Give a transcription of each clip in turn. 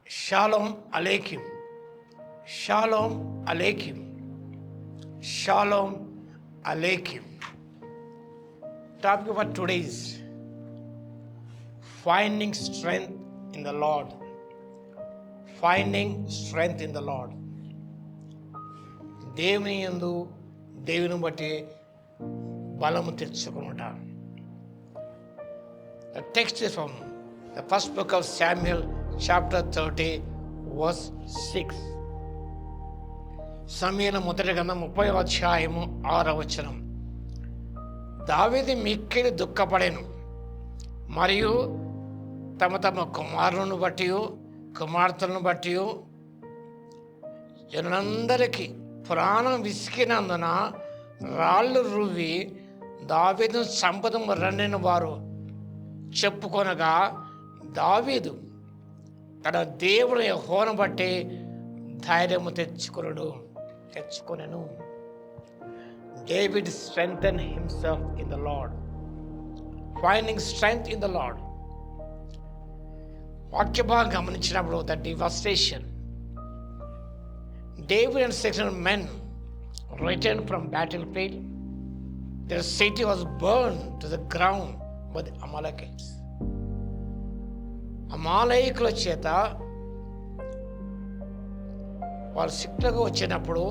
Shalom Aleichem. Shalom Aleichem. Shalom Aleichem. Topic for today is finding strength in the Lord. Finding strength in the Lord. దేవుని యందు దేవుని బట్టి బలము తెచ్చుకునుట. The text is from the first book of Samuel, chapter 30, verse 6. సమూయేలు మొదటి గ్రంథం 30వ అధ్యాయము 6వ వచనం. దావీదు మిక్కిలి దుఃఖపడెను, మరియు తమ తమ కుమారులను బట్టి కుమార్తెలను బట్టి జనులందరికీ ప్రాణం విసికినందున రాళ్ళు రువ్వి దావీదును చంపుదము రండిన వారు చెప్పుకొనగా, దావీదు తన దేవుని యెహోవాను బట్టి ధైర్యము తెచ్చుకొనెను. David strengthened himself in the Lord. Finding strength in the Lord. వాక్యభాగం గమనించినప్పుడు the devastation. David and 600 men returned from battlefield. Their city was burned to the ground by the Amalekites. అమాలేకుల చేత వారు శిక్షకు వచ్చినప్పుడు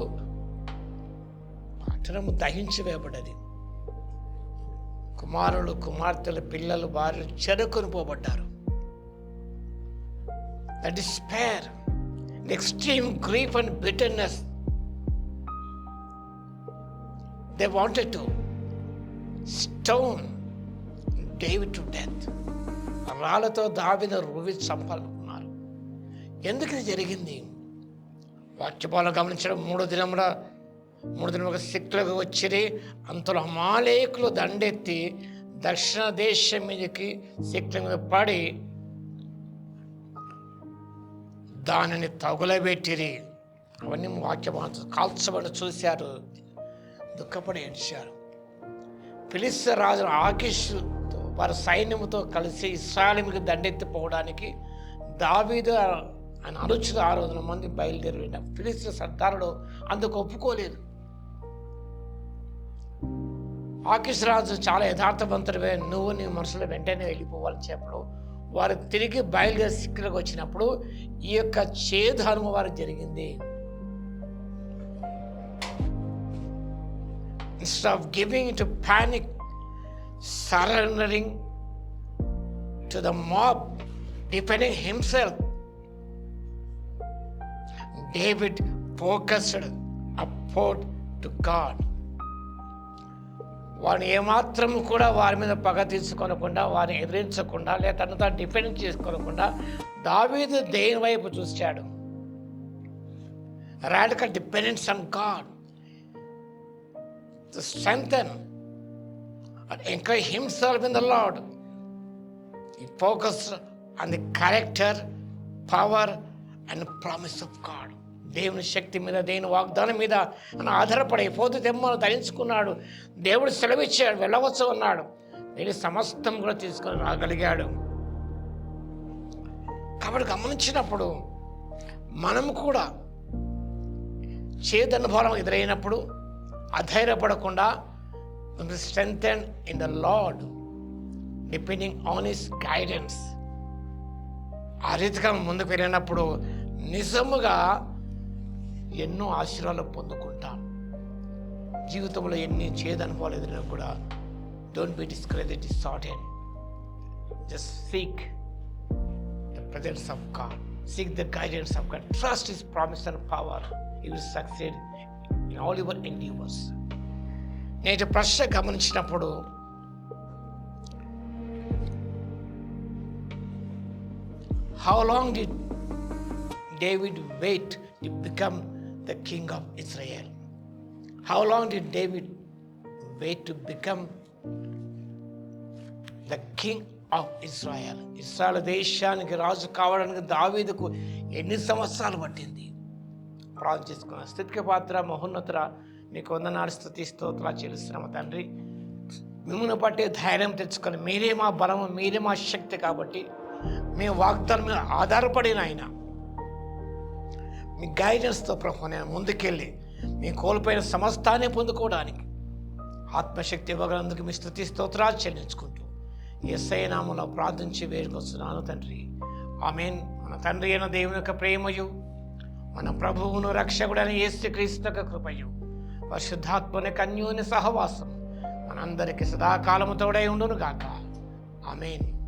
పట్టణము దహించి వేయబడ్డది. కుమారులు, కుమార్తెలు, పిల్లలు, భార్యలు చెరుకుని పోబడ్డారు. The despair, the extreme grief and bitterness, they wanted to stone David to death. రాళ్ళతో దావీదును రువ్వి చంపాలనుకున్నారు. ఎందుకు ఇది జరిగింది? వాక్యపాలను గమనించడం, మూడు దినముల శిక్షలకు వచ్చిరి. అంతలో అమాలేకులు దండెత్తి దక్షిణ దేశం మీదకి శిక్షల మీద పడి దానిని తగులబెట్టిరి. అవన్నీ వాక్యపాలతో కాల్చబడి చూశారు, దుఃఖపడి ఏడ్చారు. ఫిలిష్తీయుల రాజు ఆకీషు వారి సైన్యముతో కలిసి ఇశ్రాయేలుకి దండెత్తిపోవడానికి దావీదు ఆయన అనుచరులు 600 మంది బయలుదేరి ఫిలిష్తీయుల సర్దారులు అందుకు ఒప్పుకోలేదు. ఆకీషు రాజు చాలా యథార్థవంతుడివే, నువ్వు నీ మనసులో వెంటనే వెళ్ళిపోవాలని చెప్పడు. వారు తిరిగి బయలుదేరి సిక్కులకు వచ్చినప్పుడు ఈ యొక్క చేదు అనుభవం వారికి జరిగింది. Instead of giving into panic, surrendering to the mob, defending himself, David focused upward to God. వారిని ఏమాత్రం కూడా వారి మీద పగ తీసుకోనకుండా, వారిని ఎదిరించకుండా, లేదా తను తాను డిఫెండ్ చేసుకోనకుండా దావీదు దేవుని వైపు చూశాడు. Radical dependence on God to strengthen and encourage himself in the Lord. He focused on the character, power and promise of God. దేవుని శక్తి మీద, దేవుని వాగ్దానం మీద ఆధారపడి పోతు తెమ్మను ధరించుకున్నాడు. దేవుడు సెలవిచ్చాడు, వెళ్ళవచ్చు అన్నాడు. వెళ్ళి సమస్తం కూడా తీసుకొని రాగలిగాడు. కాబట్టి గమనించినప్పుడు మనము కూడా చేదు అనుభవం ఎదురైనప్పుడు అధైర్యపడకుండా strengthen in the Lord, depending on His guidance. ఆ రీతిగా ముందుకు వెళ్ళినప్పుడు నిజముగా ఎన్నో ఆశీర్వాదాలు పొందుకుంటాం. జీవితంలో ఎన్ని చేదు అనుభవాలు ఎదురైనా కూడా don't be discouraged, distorted. Just seek the presence of God, seek the guidance of God, trust his promise and power. You will succeed in all your endeavors. నేటి ప్రశ్న గమనించినప్పుడు how long did David wait to become the king of Israel? How long did David wait to become the king of Israel? ఇశ్రాయేలు దేశానికి రాజు కావడానికి దావీదుకు ఎన్ని సంవత్సరాలు పట్టింది? ప్రార్థన చేసుకున్న స్థితికి పాత్ర మహోన్నతుడ, నీకు వందనాలు, స్తుతి స్తోత్రాలు చెల్లిస్తున్నాము తండ్రి. మిమ్మల్ని బట్టి ధైర్యం తెచ్చుకొని, మీరే మా బలము, మీరే మా శక్తి కాబట్టి మేము వాగ్దానం మీద ఆధారపడిన ఆయన మీ గైడెన్స్తో ప్రభు నేను ముందుకెళ్ళి మీ కోల్పోయిన సమస్తాన్ని పొందుకోవడానికి ఆత్మశక్తి ఇవ్వగలందుకు మీ స్తుతి స్తోత్రాలు చెల్లించుకుంటూ యేసయ్య నామములో ప్రార్థించి వేడుకొస్తున్నాను తండ్రి. ఆమేన్. మన తండ్రి అయిన దేవుని యొక్క ప్రేమయు, మన ప్రభువును రక్షకుడైన యేసుక్రీస్తు యొక్క కృపయు, పరిశుద్ధాత్మని అన్యోన్య సహవాసం మనందరికీ సదాకాలము తోడై ఉండును గాక. ఆమేన్.